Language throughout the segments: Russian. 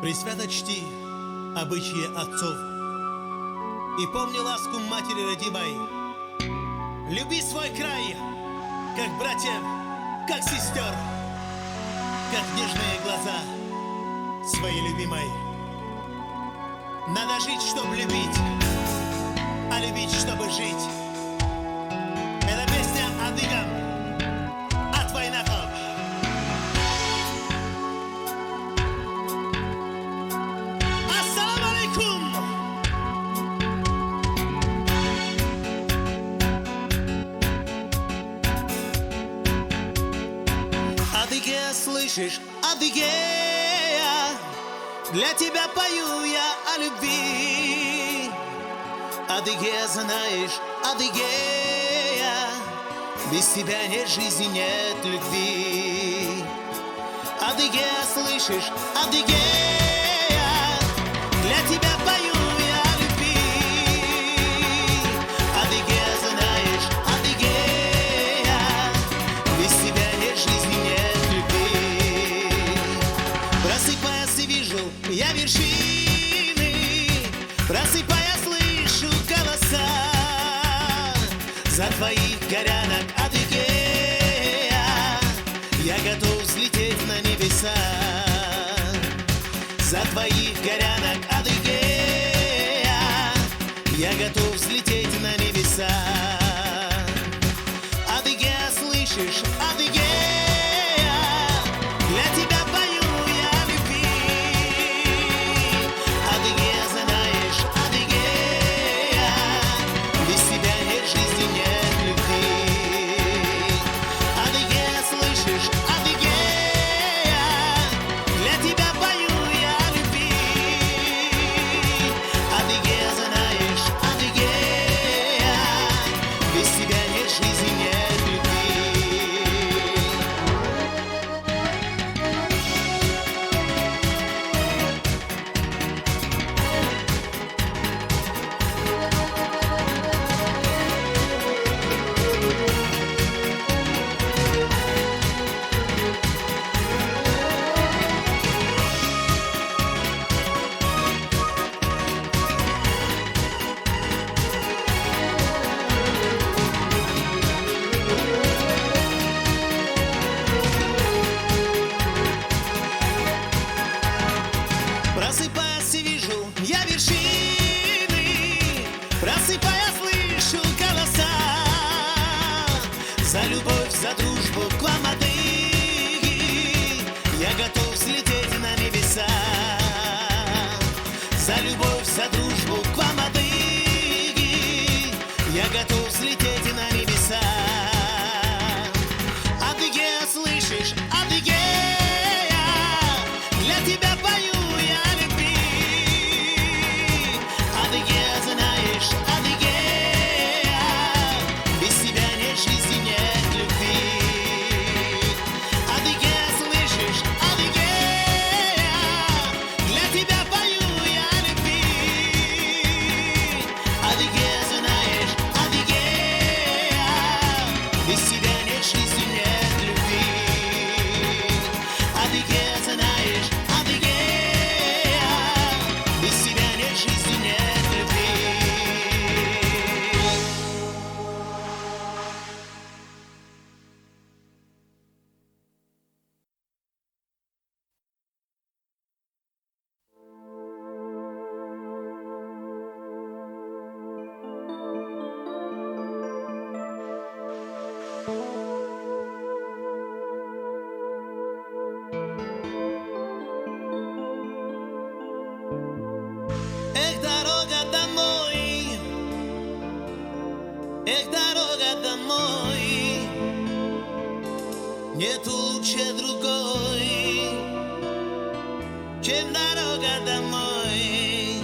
Пресвято чти обычаи отцов и помни ласку матери родимой. Люби свой край, как братьев, как сестер, как нежные глаза своей любимой. Надо жить, чтобы любить, а любить, чтобы жить. Это песня адыгам от войнаков. Ассаламу алейкум! Адыгея, слышишь, Адыгея, для тебя пою я о любви. Адыгея, знаешь, Адыгея, без тебя нет жизни, нет любви. Адыгея, слышишь, Адыгея, для тебя пою я о любви. Адыгея, знаешь, Адыгея, без тебя нет жизни, нет любви. Просыпаясь, вижу я вершины, просыпаясь, слышу голоса. За твоих горянок, Адыгея, я готов взлететь на небеса. За твоих горянок, Адыгея, я готов взлететь на небеса. Адыгея, слышишь, Адыгея, для тебя пою я о любви. Адыгея, знаешь, Адыгея, без тебя нет жизни, нет любви. Адыгея, слышишь, Адыгея, для тебя пою я о любви. Адыгея, знаешь, Адыгея, без тебя нет жизни, нет любви. Просыпаясь, вижу я вершины, просыпаясь, слышу голоса. За любовь, за дружбу к вам, Адыги, я готов взлететь на небеса. За любовь, за дружбу к вам, Адыги, я готов взлететь на небеса. Адыгея, слышишь, Адыгея, для тебя пою я о любви. Адыгея, знаешь, Адыгея, без тебя нет жизни, нет любви. Адыгея, слышишь, Адыгея, для тебя пою я о любви. Адыгея, знаешь, Адыгея, без тебя нет жизни, нет любви. Адыгея, знаешь, Адыгея, без тебя нет жизни, нет любви. Эх, дорога домой, эх, дорога домой, нет лучше другой, чем дорога домой.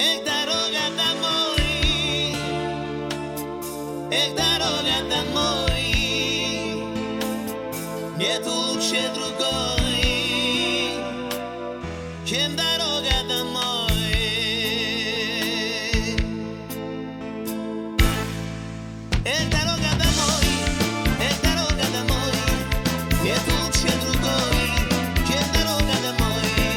Эх, дорога домой, эх, дорога домой, нет лучше другой, чем дорога домой. Эх, дорога домой, эх, дорога домой, нет лучше другой, чем дорога домой.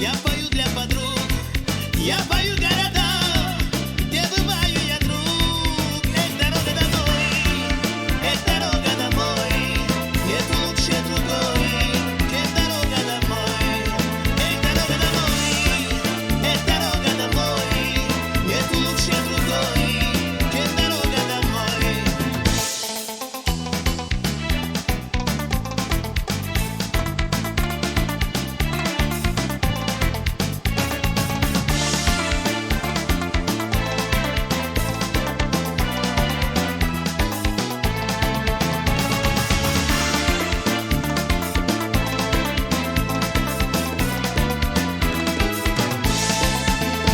Я пою для подруг, я пою города, где бываю я друг. Эх, дорога домой, эх, дорога домой, нет лучше другой, чем дорога домой. Эх, дорога домой, эх, дорога домой, нет лучше другой, чем дорога домой.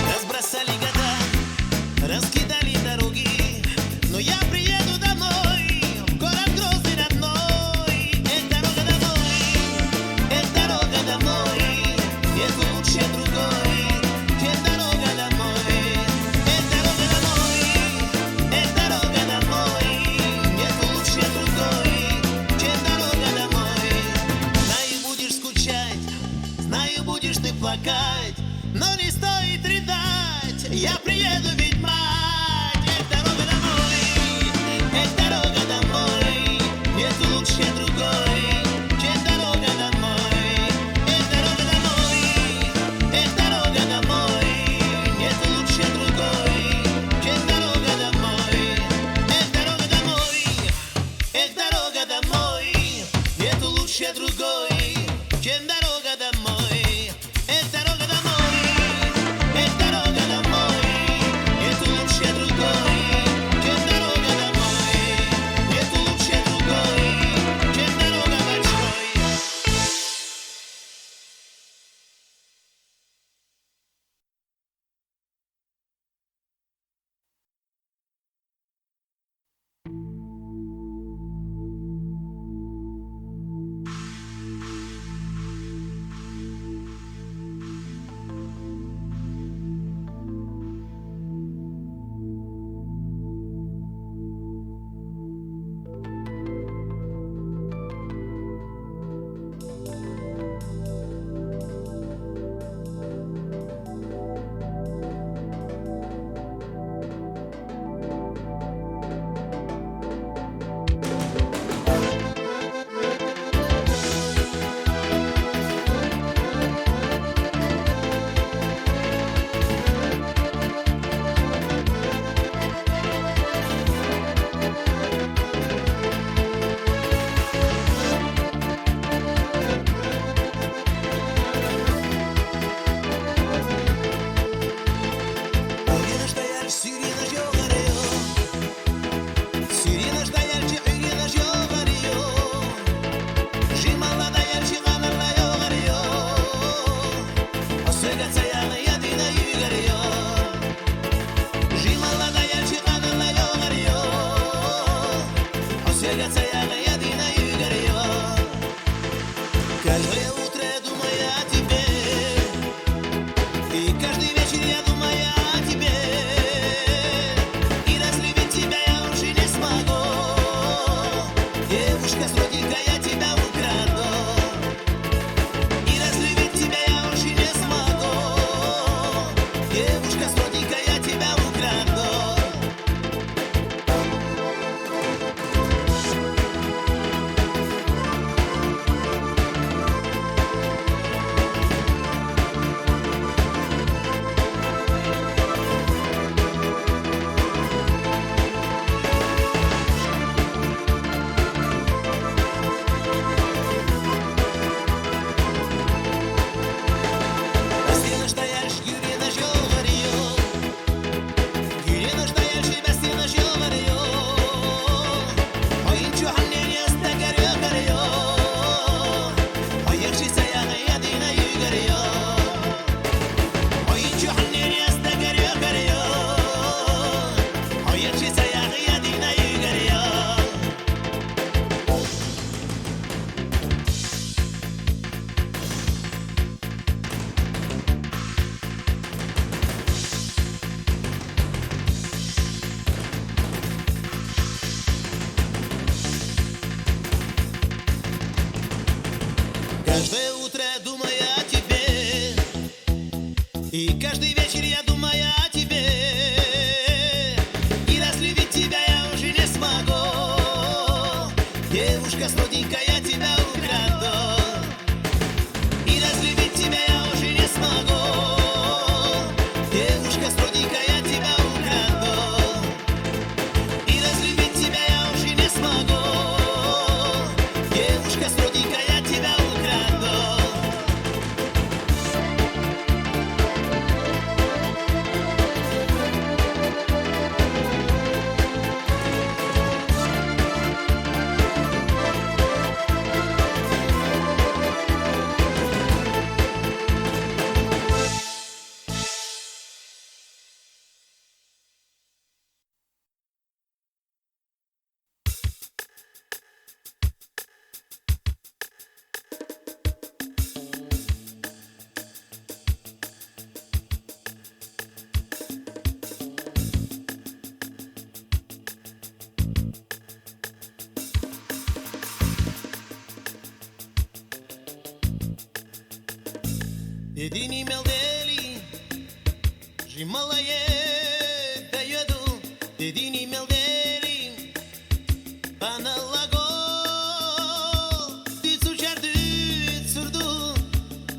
Разбросали года, раскидали дороги, но я приеду домой, в город Грозный родной. Эх, дорога домой, нет лучше другой, чем дорога домой. Эх, дорога домой, нет лучше другой, чем дорога домой. Знаю, будешь скучать, знаю, будешь ты плакать, но не стоит рыдать, я приеду, ведь мать. Эх, дорога домой, нет лучше другой, чем дорога домой. Эх, дорога домой, нет лучше другой, чем дорога домой. Эх, дорога домой, нет лучше другой, чем дорога домой. Эх, дорога домой, нет лучше другой, чем дорога домой. Нет лучше другой, чем дорога большой. Каждое утро я думаю о тебе, и каждый вечер я думаю о тебе. И разлюбить тебя я уже не смогу, девушка с родинка, я тебя украду. И разлюбить тебя я уже не смогу, девушка с родинка, я тебя украду. Едини мелдели, жималае пеюду. Едини мелдeli, bana lago, dicu çardı surdu,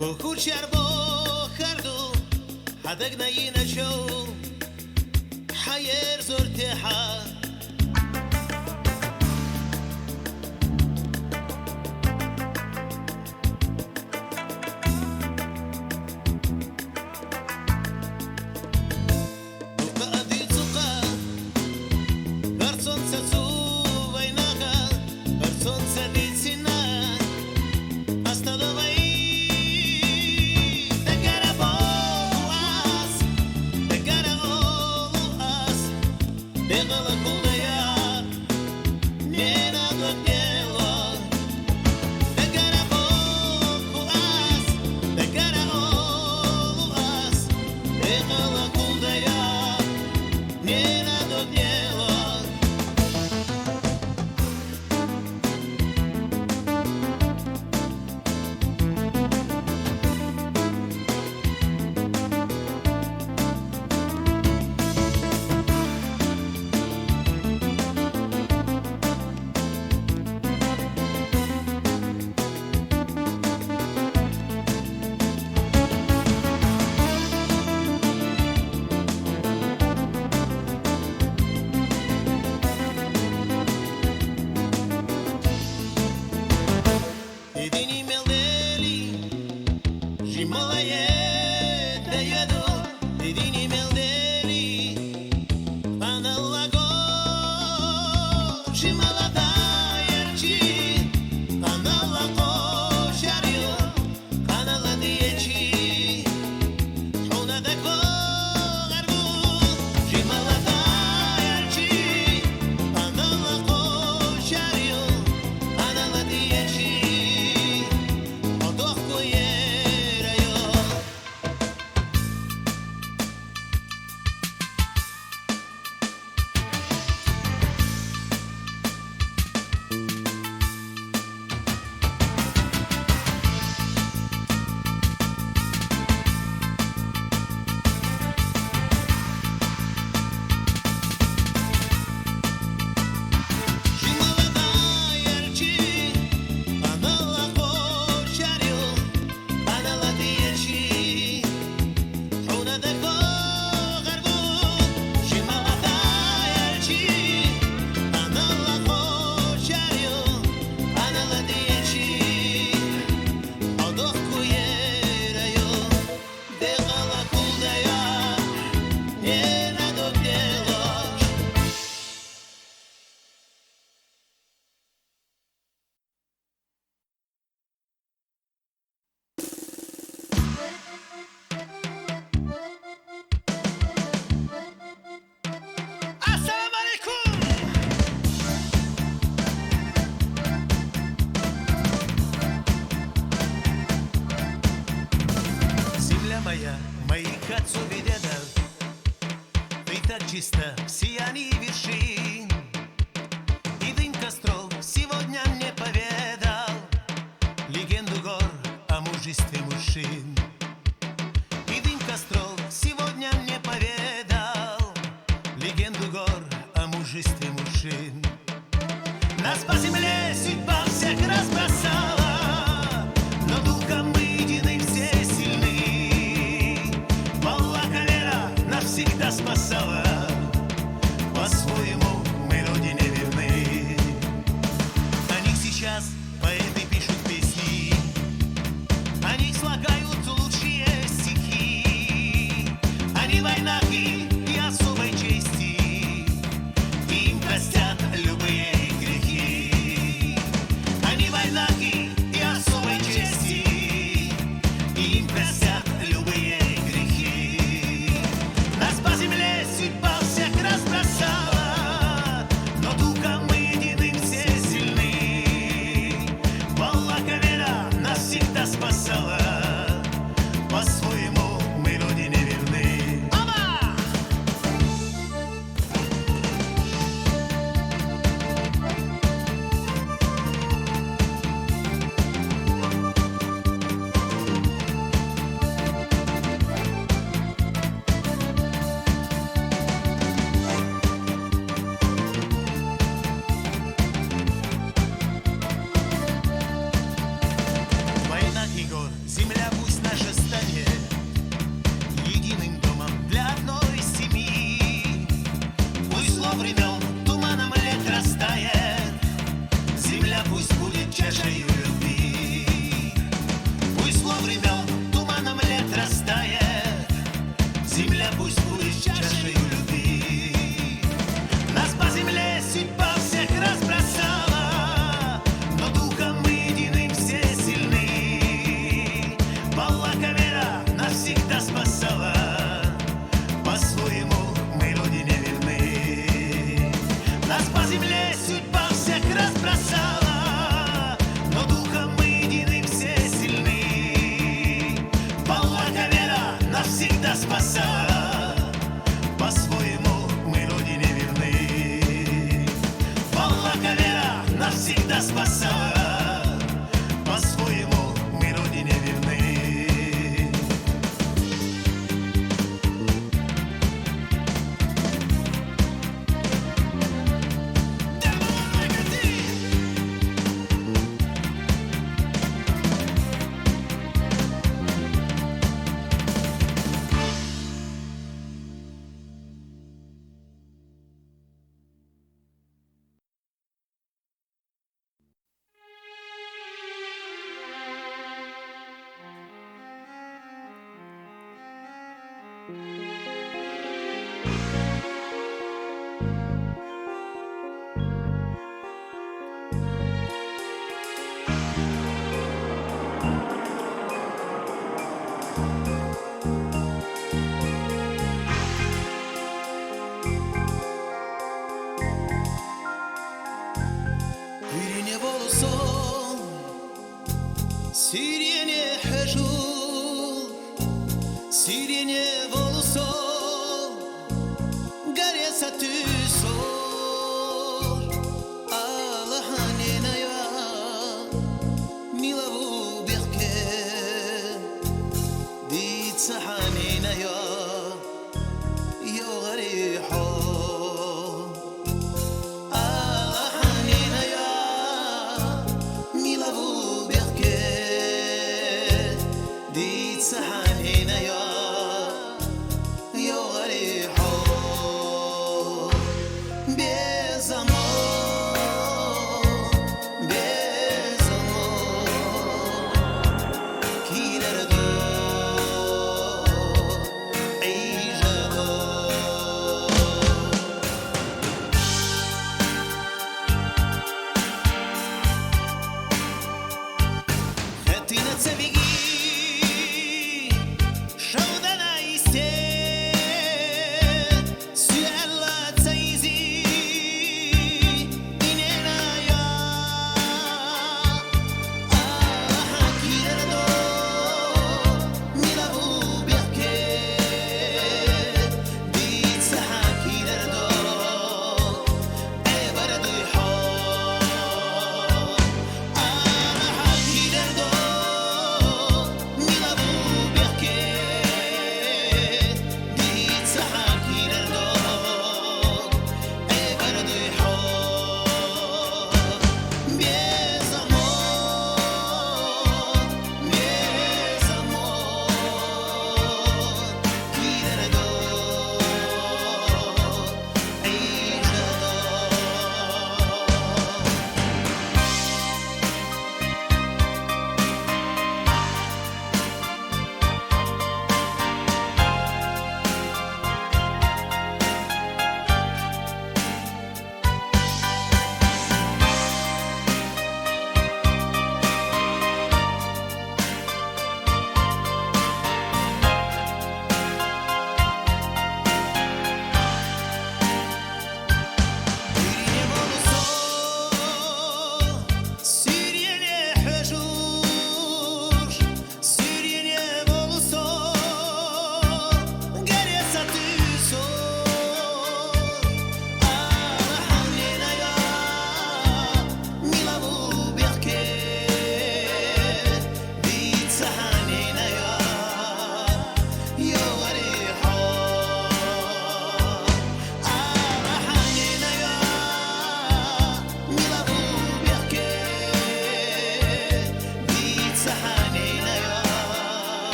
bokur çarbo kardu, hadagna yine show, hayer zorteha. Моих отцов и дедов, ты так чисто в сиянии вершин, и дым костров сегодня мне поведал легенду гор о мужестве мужчин. И дым костров сегодня мне поведал легенду гор о мужестве мужчин. Нас по земле судьба всех разбросала, но духом мы едины, все сильны. Всегда спасала, по-своему мы родине верны. О них сейчас поэты пишут песни, о них слагают лучшие стихи. Они войнаки и особой чести, им простят любые грехи. Они войнаки и особой чести, им простят любые грехи. Нас по земле судьба всех разбросала, но духом мы едины, все сильны. Валлаха вера нас всегда спасала, по-своему мы родине верны. спаса, по-своему мы родине верны. Валла Кавера нас всегда спасала, по-своему мы родине верны. Sirine voloson, sirine hejul, sirine voloson, gare satusor, Allah hanena ya, milavu birke, dit sahanena ya, yo gariho.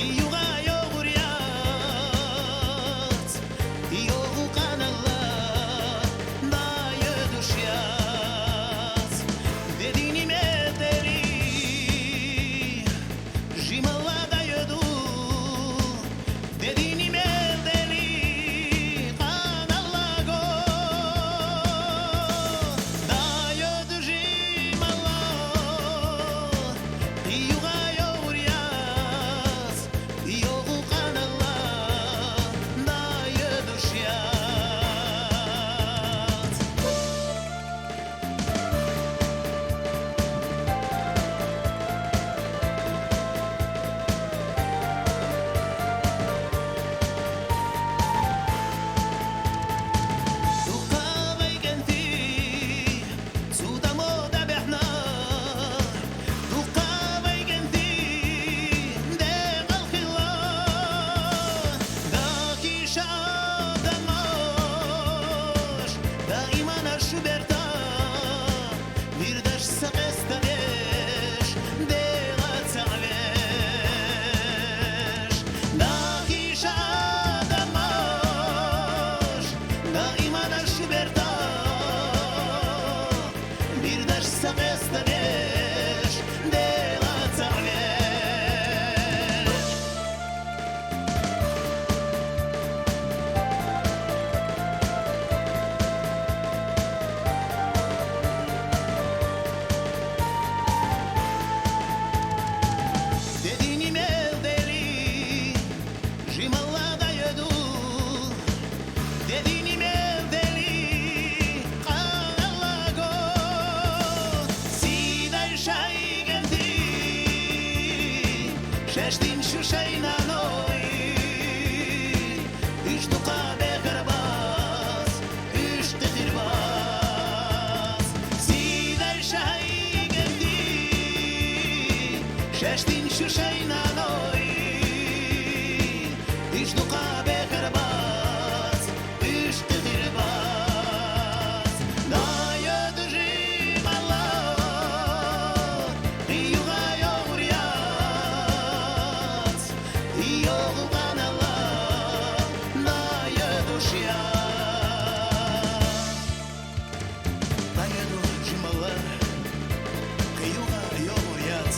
Yuga yogur yat Yogu kanalla Dayı duş yat Dediğini medeli Jimala dayı du Dediğini medeli Kanalla go Dayı du jimala Yuga yogur yat Yogu kanalla Dayı duş yat Tuqa baygenti Suda moda behna Tuqa baygenti Deqal khila Daki şadamash Daiman arshuberta Virdash saqesta besh Deqat sa'vesh Daki şadamash Daiman arshuberta Virdash saqesta besh Deqat sa'vesh Dediğini meldeli Jimala dayıdu Dediğini meldeli Kalago Siday şaygenti Şeştin şu şeyna noy Üç tuqa bekarbaz Üç tıkırbaz Siday şaygenti Şeştin şu şeyna noy Üç tuqa bekarbaz Üç tıkırbaz Dayı düjim Allah Yuga yogur yat Yogu kanalla Dayı duş yat Dayı düjim Allah Yuga yogur yat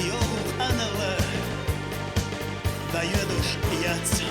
Yogu kanalla Dayı duş yat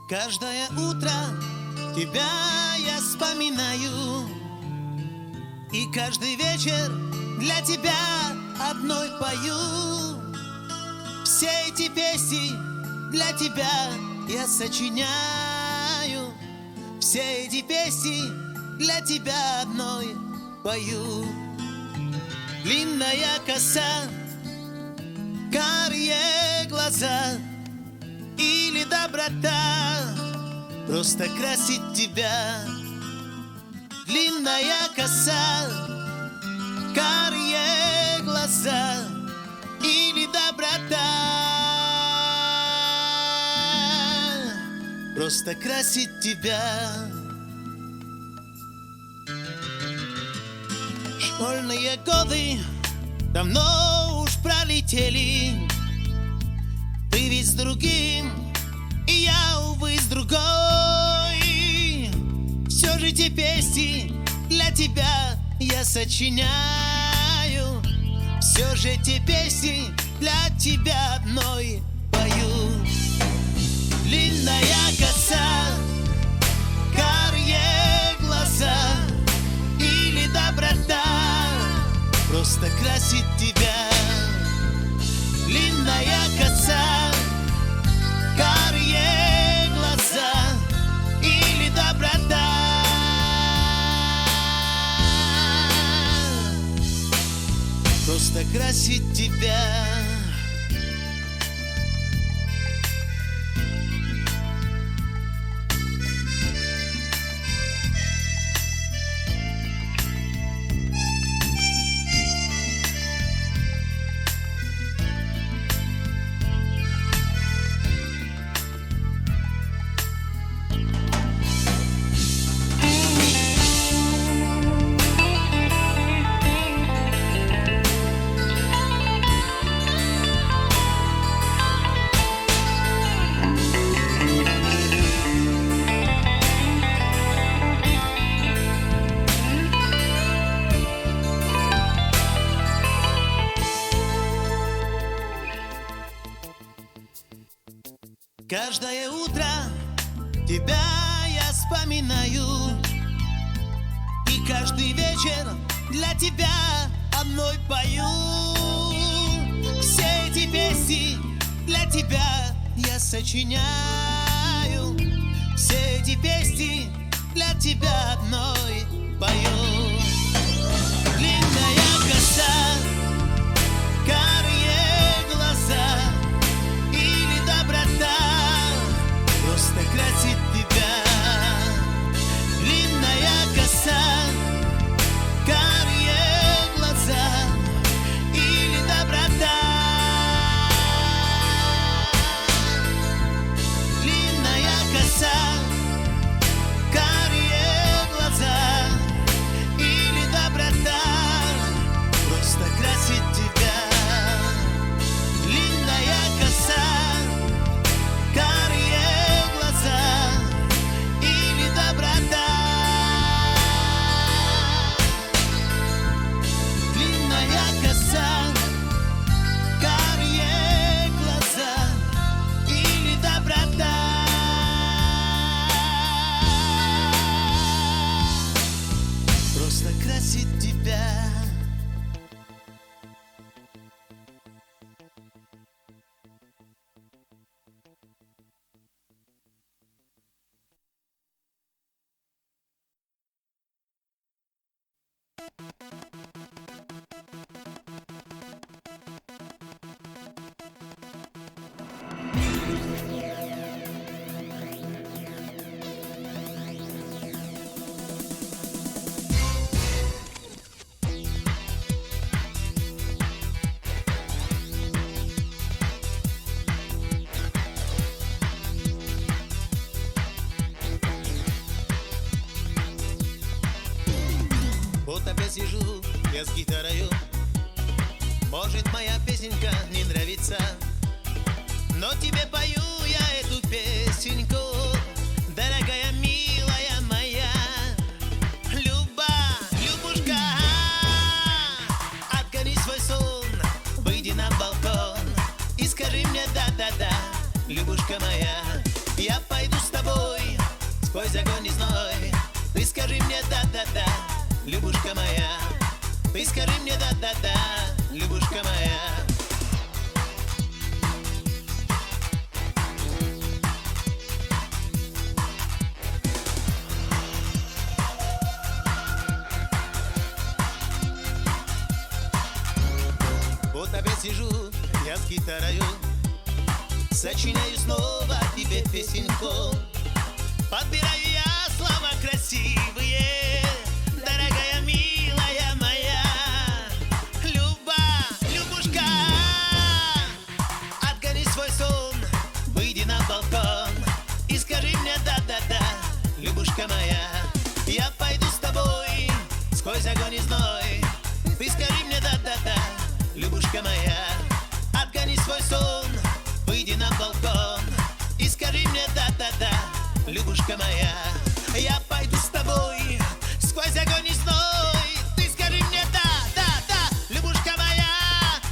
Каждое утро тебя я вспоминаю, и каждый вечер для тебя одной пою. Все эти песни для тебя я сочиняю. Все эти песни для тебя одной пою. Длинная коса, карие глаза или доброта просто красит тебя. Длинная коса, карие глаза или доброта просто красит тебя. Школьные годы давно уж пролетели. Ты ведь с другим, и я, увы, с другой. Все же те песни для тебя я сочиняю. Все же те песни для тебя одной пою. Длинная коса, карие глаза или доброта просто красит тебя. Длинная коса, карие глаза или доброта просто красит тебя. Каждое утро тебя я вспоминаю, и каждый вечер для тебя одной пою. Все эти песни для тебя я сочиняю. Все эти песни для тебя одной пою. Длинная коса, карие глаза или доброта просто красит тебя. Длинная коса, карие глаза или доброта. Длинная коса, карие глаза или доброта просто красит тебя. Длинная коса, карие глаза или доброта. Длинная коса, карие глаза или доброта просто красит тебя. Вот опять сижу я с гитарою. Может, моя песенка не нравится, но тебе пою я эту песенку. Дорогая, милая моя Люба, Любушка, отгони свой сон, выйди на балкон и скажи мне да-да-да. Любушка моя, я пойду с тобой сквозь огонь и зной. Ты скажи мне да-да-да, Любушка моя. Ты скажи мне да-да-да, Любушка моя. Вот опять сижу я с гитарою, сочиняю снова тебе песенку. Подбираю я слова красивые, дорогая, милая моя. Любушка, отгони свой сон, выйди на балкон и скажи мне да-да-да, Любушка моя. Я пойду с тобой сквозь огонь и зной. Ты скажи мне да-да-да, Любушка моя. Отгони свой сон, выйди на балкон и скажи мне да-да-да, Любушка моя. Я пойду с тобой сквозь огонь и зной. Ты скажи мне да-да-да, Любушка моя.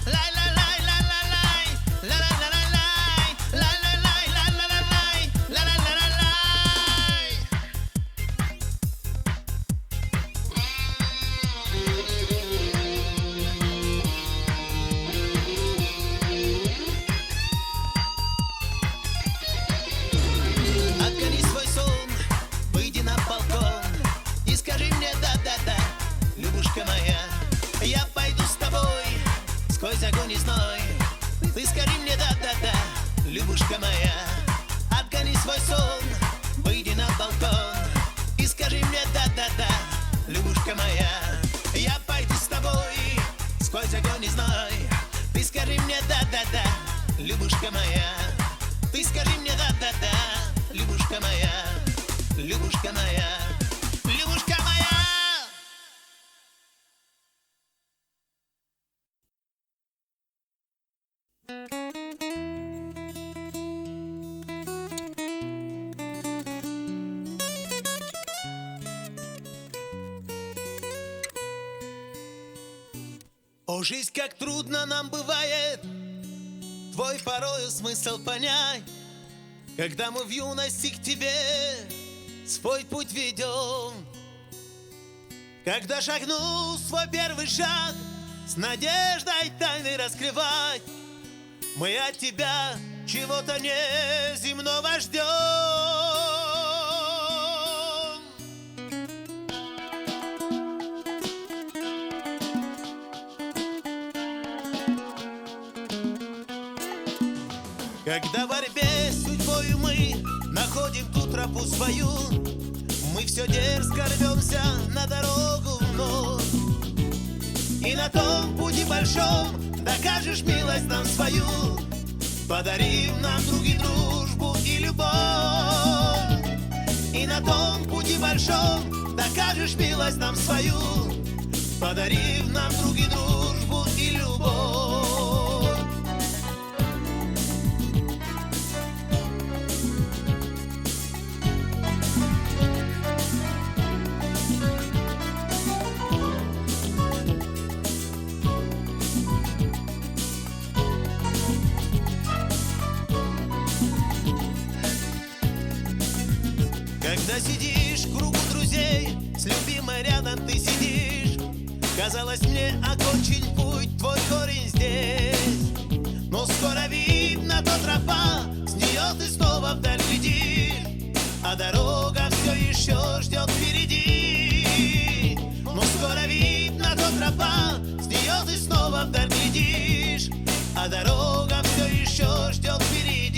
Лай-лай-лай-лай-лай-лай, ла-лай-лай-лай-лай, лай-лай-лай-лай-лай-лай, ла-лай-лай-лай-лай. Отгони свой сон, выйди на балкон и скажи мне да-да-да, Любушка моя. Я пойду с тобой сквозь огонь и зной. Ты скажи мне да-да-да, Любушка моя. Отгони свой сон, выйди на балкон и скажи мне да-да-да, Любушка моя. Я пойду с тобой сквозь огонь и зной. Ты скажи мне да-да-да, Любушка моя. Ты скажи мне да-да-да, Любушка моя, Любушка моя, Любушка моя. О, жизнь, как трудно нам бывает твой порою смысл понять, когда мы в юности к тебе свой путь ведем. Когда шагнул свой первый шаг, с надеждой тайны раскрывать, мы от тебя чего-то неземного ждем. Когда в борьбе с судьбою мы находим ту тропу свою, мы все дерзко рвемся на дорогу вновь. И на том пути большом докажешь милость нам свою, подарив нам други дружбу и любовь. И на том пути большом докажешь милость нам свою, подарив нам други дружбу и любовь. Когда сидишь в кругу друзей, с любимой рядом ты сидишь, казалось мне, окончен путь твой корень здесь. Но скоро видно та тропа, с нее ты снова вдаль глядишь, а дорога все еще ждет впереди. Но скоро видно та тропа, с нее ты снова вдаль глядишь, а дорога все еще ждет впереди.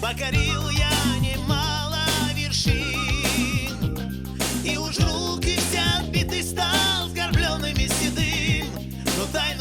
Покорил я немало вершин, и уж руки все отбиты, стал сгорбленным и седым, но тайна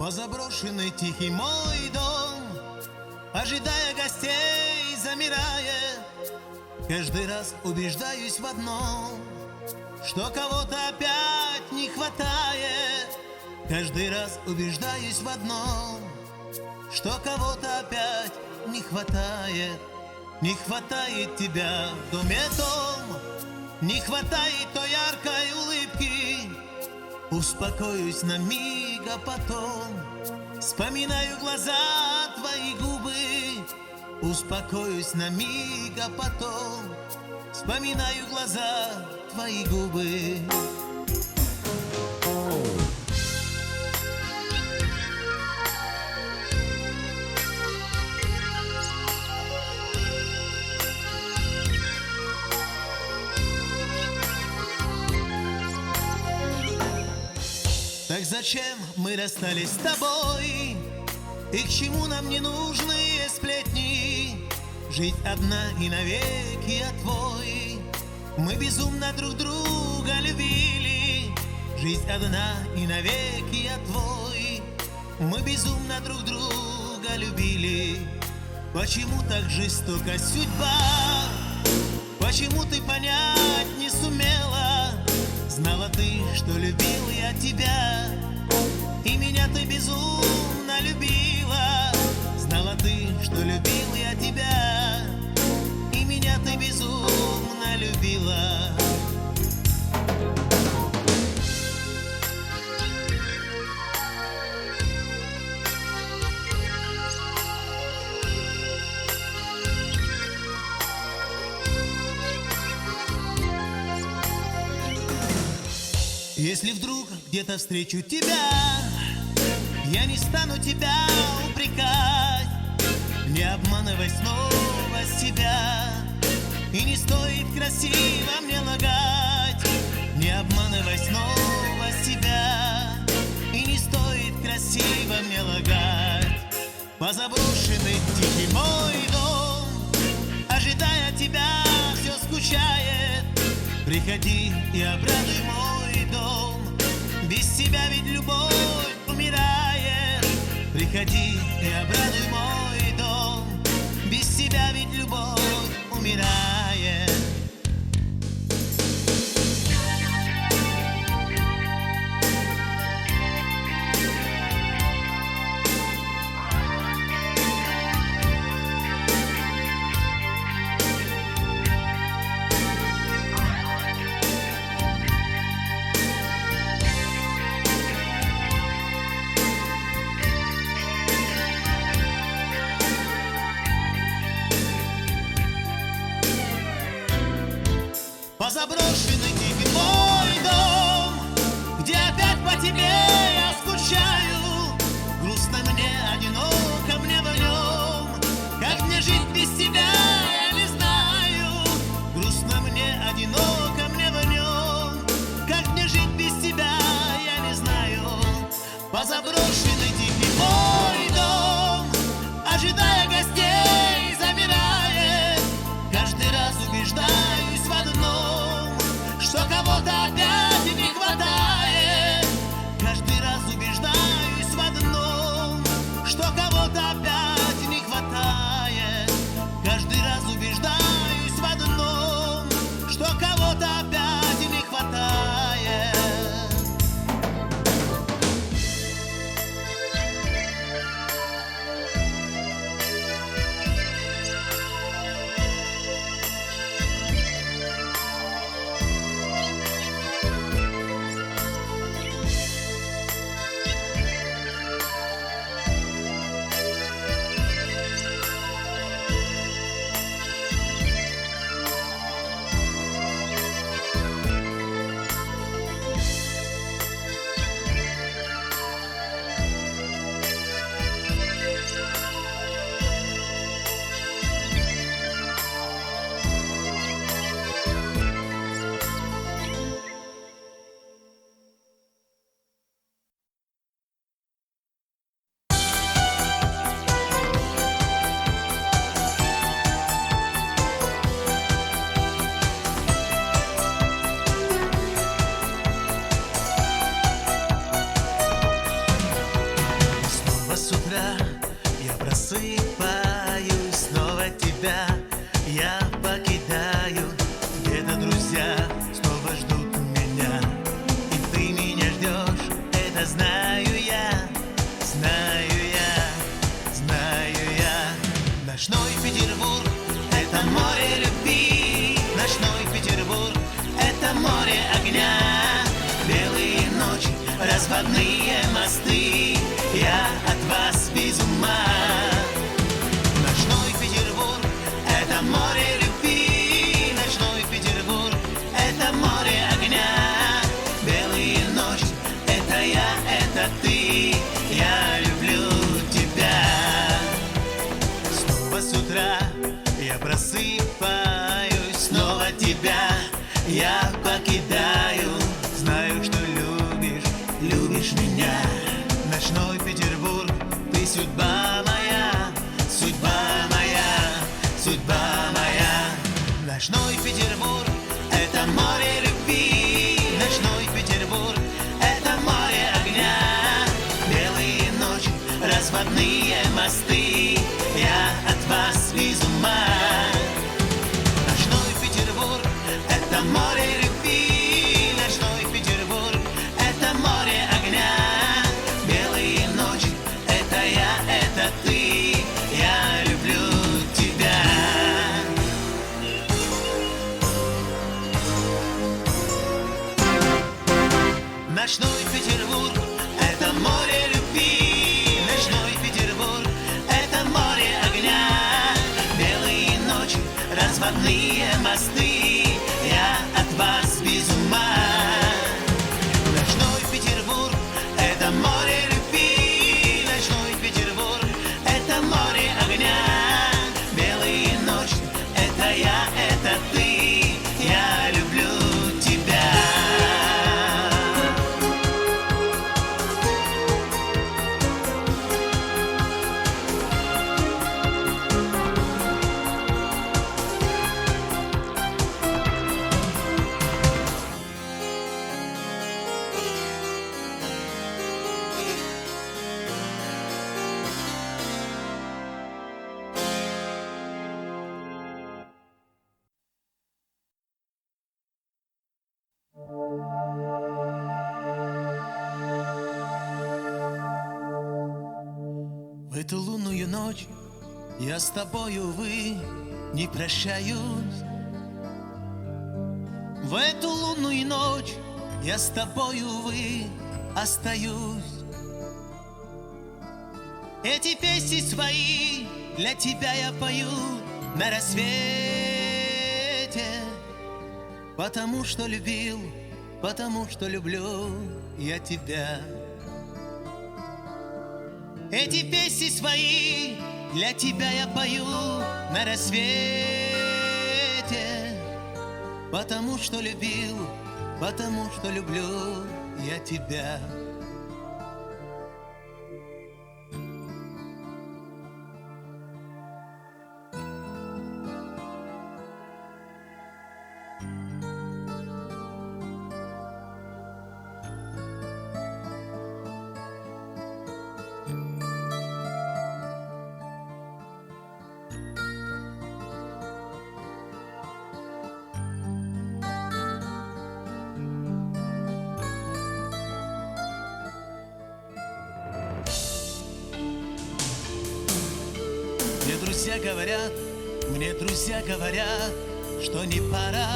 О заброшенный тихий мой дом, ожидая гостей, замирая, каждый раз убеждаюсь в одном, что кого-то опять не хватает. Каждый раз убеждаюсь в одном, что кого-то опять не хватает. Не хватает тебя в доме том, не хватает той яркой улыбки. Успокоюсь на миг, а потом вспоминаю глаза, твои губы. Успокоюсь на миг, а потом вспоминаю глаза, твои губы. Так зачем мы расстались с тобой? И к чему нам ненужные сплетни? Жить одна и навеки я твой. Мы безумно друг друга любили. Жизнь одна и навеки я твой. Мы безумно друг друга любили. Почему так жестока судьба? Почему ты понять не сумела? Знала ты, что любил я тебя, и меня ты безумно любила. Знала ты, что любил я тебя, и меня ты безумно любила. Если вдруг где-то встречу тебя, я не стану тебя упрекать. Не обманывай снова себя, и не стоит красиво мне лагать. Не обманывай снова себя, и не стоит красиво мне лагать. По заброшенный тихий мой дом, ожидая тебя, все скучает. Приходи и обрадуй мой дом, без тебя ведь любовь умирает. Приходи и обрадуй мой дом, без тебя ведь любовь умирает. разводные мосты. Я от вас без ума. Ночной Петербург — это море любви. Ночной Петербург — это море огня. Белые ночи — это я, это ты. Я люблю тебя. Снова с утра я просыпаюсь, снова тебя я покидаю. Знаю, что любишь меня. Ночной Петербург, ты судьба моя, судьба моя, судьба моя. Ночной Петербург — это море любви. Ночной Петербург — это море огня. Белые ночи, разводные мосты. Я от вас без ума. Ночной Петербург — это море любви. Ночной Петербург — это море огня. Белые ночи — это я, это ты. Я люблю тебя. Ночной Петербург — это море любви. Ночной Петербург — это море огня. Белые ночи, разводные мосты. Я от вас без ума. Ночной Петербург — это море любви. Ночной Петербург — это море огня. Белые ночи — это я, это ты. Я люблю тебя. В эту лунную ночь я с тобою, увы, не прощаюсь. В эту лунную ночь я с тобою, увы, остаюсь. Эти песни свои для тебя я пою на рассвете, потому что любил, потому что люблю я тебя. Эти песни свои для тебя я пою на рассвете, потому что любил, потому что люблю я тебя. Мне друзья говорят, что не пора.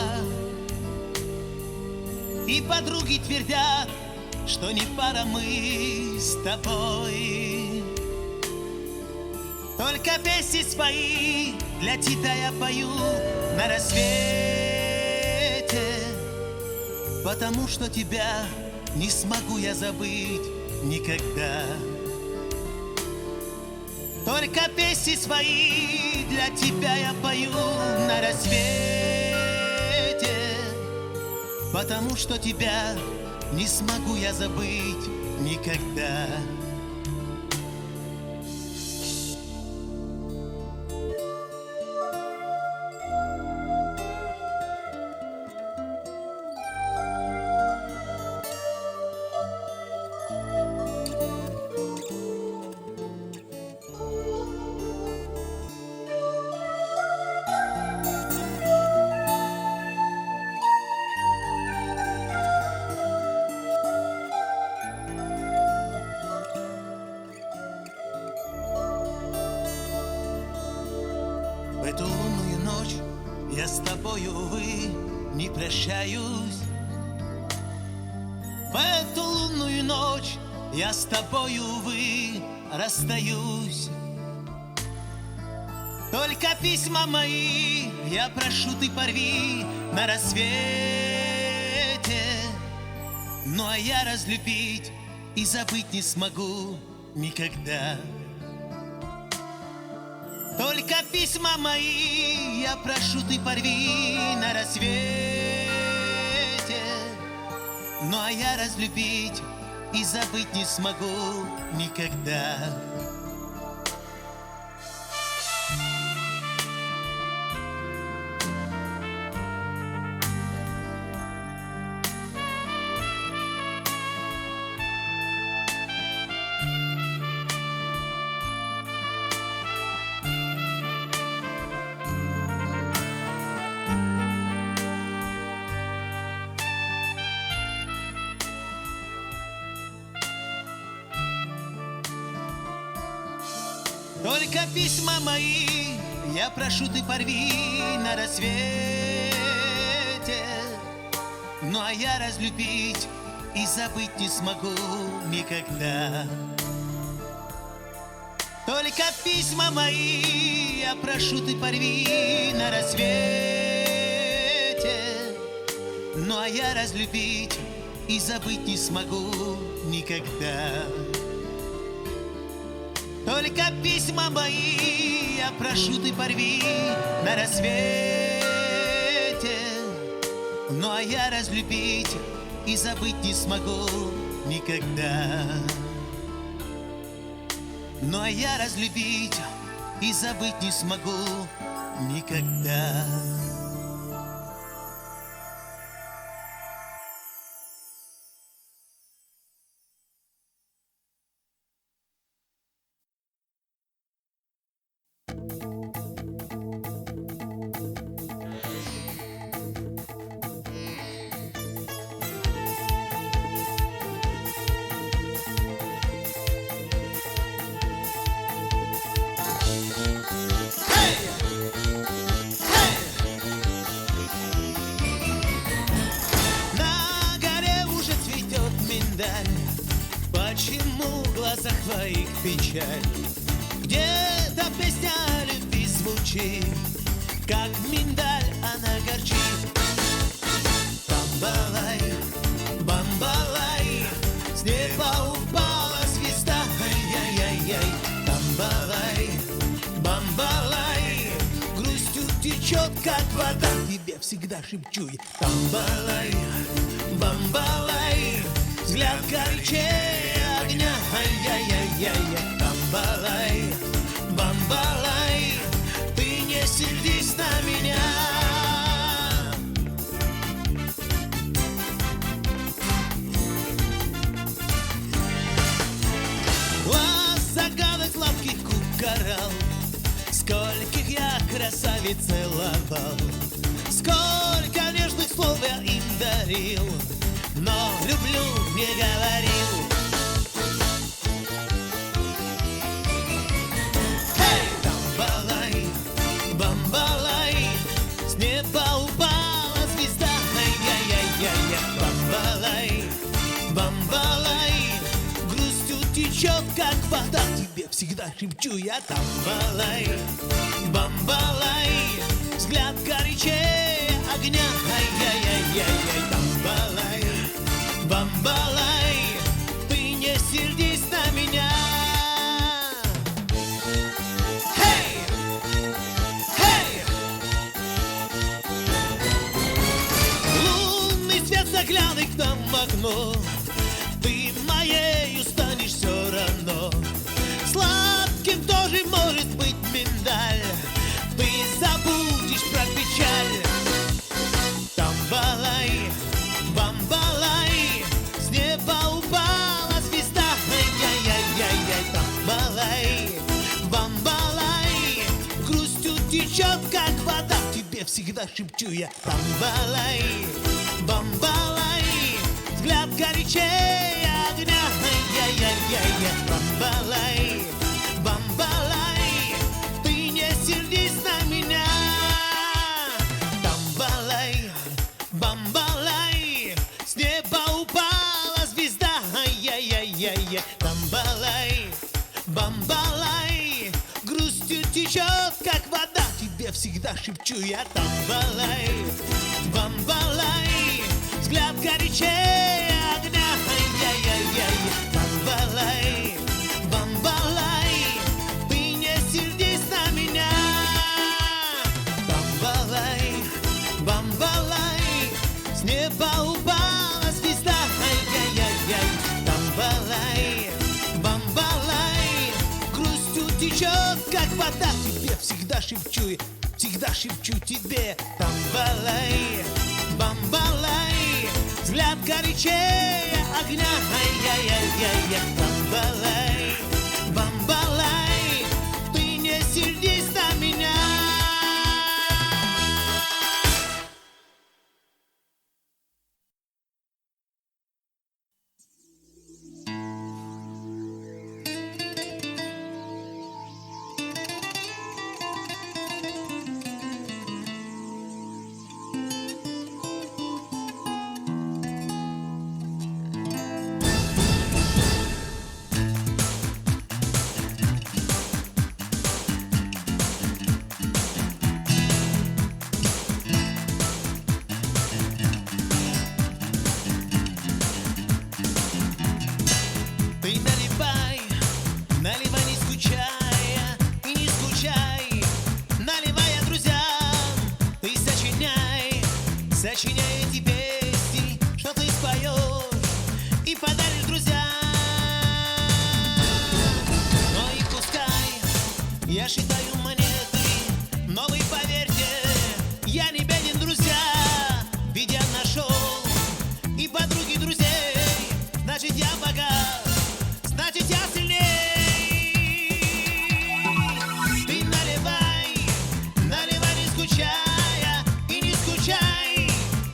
И подруги твердят, что не пара мы с тобой. Только песни свои для тебя я пою на рассвете, потому что тебя не смогу я забыть никогда. Только песни свои для тебя я пою на рассвете, потому что тебя не смогу я забыть никогда. В эту лунную ночь я с тобою, увы, не прощаюсь. В эту лунную ночь, я с тобою, увы, расстаюсь. Только письма мои, я прошу, ты порви на рассвете. Ну а я разлюбить и забыть не смогу никогда. Только письма мои, я прошу, ты порви на рассвете. Ну а я разлюбить и забыть не смогу никогда. Только письма мои, я прошу, ты порви на рассвете. Ну а я разлюбить и забыть не смогу никогда. Только письма мои, я прошу, ты порви на рассвете. Ну а я разлюбить и забыть не смогу никогда. Только письма мои, я прошу, ты порви на рассвете. Ну а я разлюбить и забыть не смогу никогда. Ну а я разлюбить и забыть не смогу никогда. Почему в глазах твоих печаль? Где-то песня о любви звучит, как миндаль она горчит. Бамбалай, бамбалай, с неба упала звезда. Ай-яй-яй-яй. Бамбалай, бамбалай, грустью течет, как вода. Тебе всегда шепчу я. Бамбалай, бамбалай, взгляд горячее огня. Ай-яй-яй-яй. Бамбалай, бамбалай, ты не сердись на меня. Глаз загадок, сладких губ коралл, скольких я красавиц целовал, сколько нежных слов я им дарил, но люблю не говорил. Эй, бамбалай, бамбалай, с неба упала звезда. Ай-яй-яй-яй. Бамбалай, бамбалай, грустью течет, как вода. Тебе всегда шепчу я. Бамбалай, бамбалай, взгляд горячее огня. Ай-яй-яй-яй. Бамбалай, бамбалай, ты не сердись на меня. Хей! Хей! Лунный свет заглянет к нам в окно, ты моею станешь все равно. Сладким тоже может быть миндаль, ты забудешь про печаль. Бамбалай, бамбалай, с неба упала звезда. Ай-яй-яй-яй. Бамбалай, бамбалай, грустью течет, как вода. Тебе всегда шепчу я. Бамбалай, бамбалай, взгляд горячее огня. Ай-яй-яй-яй. Бамбалай, бамбалай, ты не сердись на меня. Бамбалай, с неба упала звезда. Ай-яй-яй. всегда шепчу я: бамбалай, бамбалай, взгляд горячее огня. Ай-яй-яй-яй, бамбалай, бамбалай, ты не сердись на меня. Бамбалай, бамбалай, с неба упала звезда. Ай-яй-яй-яй, бамбалай, бамбалай, грустью течет, как вода. Тебе всегда шепчу, всегда шепчу тебе: бамбалай, бамбалай, взгляд горячее огня. Ай-яй-яй-яй, бамбалай, бамбалай, ты не сердись на меня. Ты наливай, наливай не скучая, и не скучай, наливая друзьям. Ты сочиняй, сочиняй эти песни, что ты споешь и подаришь друзьям. Но и пускай я считаю монеты, но вы поверьте, я не беден, друзья. Ведь я нашел и подруги друзей, значит я богат, значит я сильней. Ты наливай, наливай не скучая, и не скучай,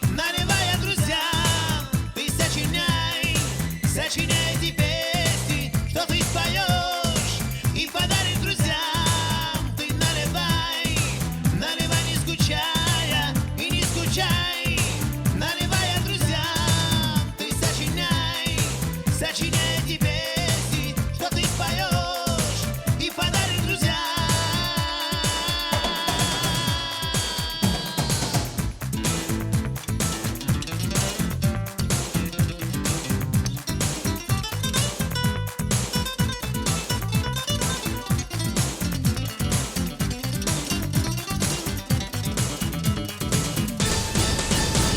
наливая друзьям. Ты сочиняй, сочиняй эти песни, что ты споешь и подаришь друзьям. Ты наливай, наливай не скучая, и не скучай, наливая друзьям. Ты сочиняй, сочиняй эти песни, что ты споешь и подаришь друзьям.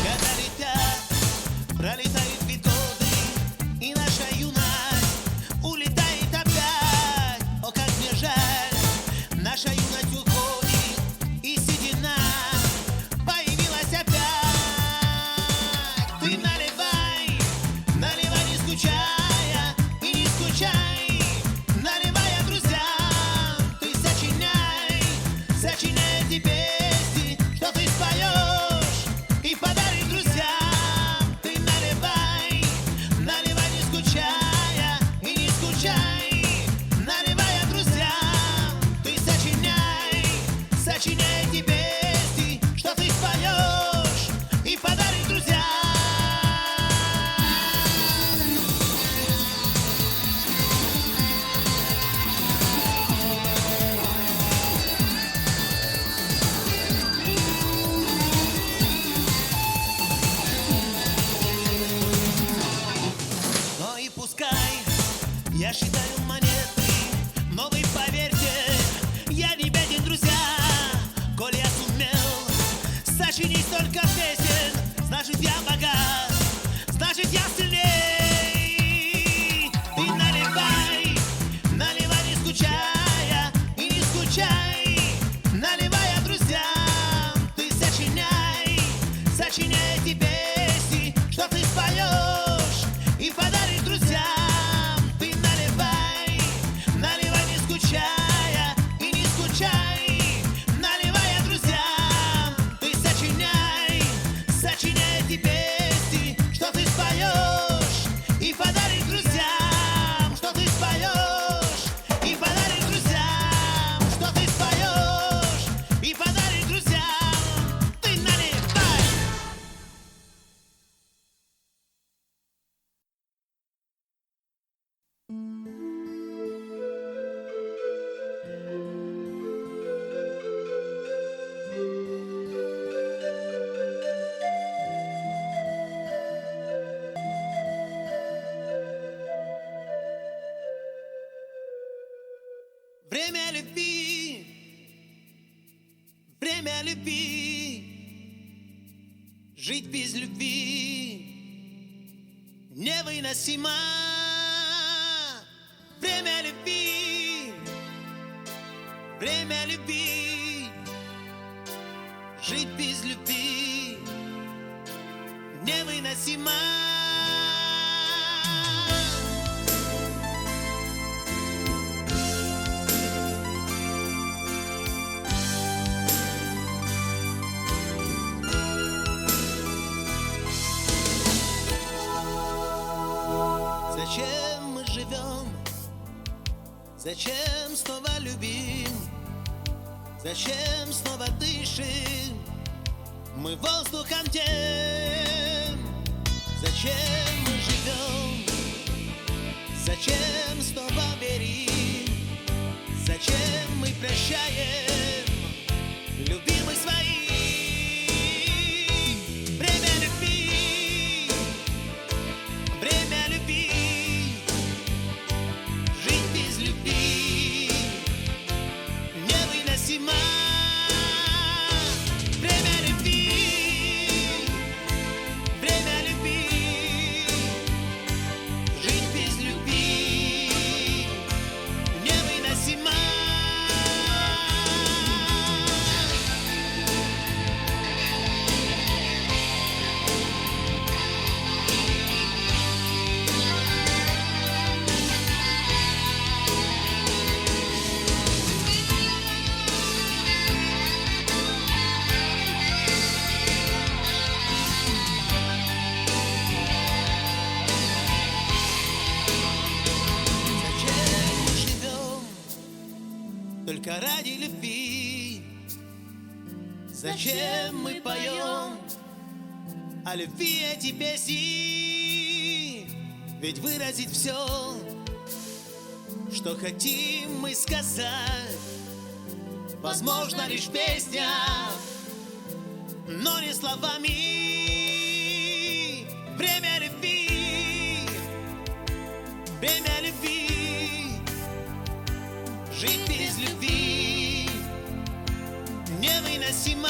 Когда летят, пролетают ведь годы, и наша юность улетает опять. О, как мне жаль, наша юность уходит, и седина появилась опять. Ты наливай, наливай не скучая, и не скучай, наливая друзьям. Ты сочиняй, сочиняй эти песни, что ты споешь и подаришь друзьям. Ты наливай, наливай не скучая, и не скучай, наливая друзьям. Ты сочиняй, сочиняй эти песни, что ты споешь и подаришь друзьям. Но и пускай я считаю монеты, но вы поверьте, я не беден, друзья. Коль я сумел сочинить столько песен, значит я богат, значит я сильней. Ты наливай, наливай не скучая, и не скучай, наливая друзьям. Ты сочиняй, сочиняй эти песни, что ты споешь и подаришь друзьям. Ты наливай, наливай не скучая, и не скучай, наливая друзьям. Ты сочиняй, сочиняй эти песни, что ты споешь Время любви, время любви. Жить без любви невыносимо. Время любви, время любви. Жить без любви невыносимо. Зачем мы живем? Зачем снова любим? Зачем снова дышим? Мы воздухом тем. Зачем мы живем? Зачем снова верим? Зачем мы прощаем любимых своих? Время любви, время любви. Жить без любви невыносимо. Время любви, время любви. Жить без любви невыносимо. Только ради любви. Зачем мы поем о любви эти песни? Ведь выразить все, что хотим мы сказать, возможно лишь в песнях, но не словами. Время любви, время любви. Жить без любви невыносимо.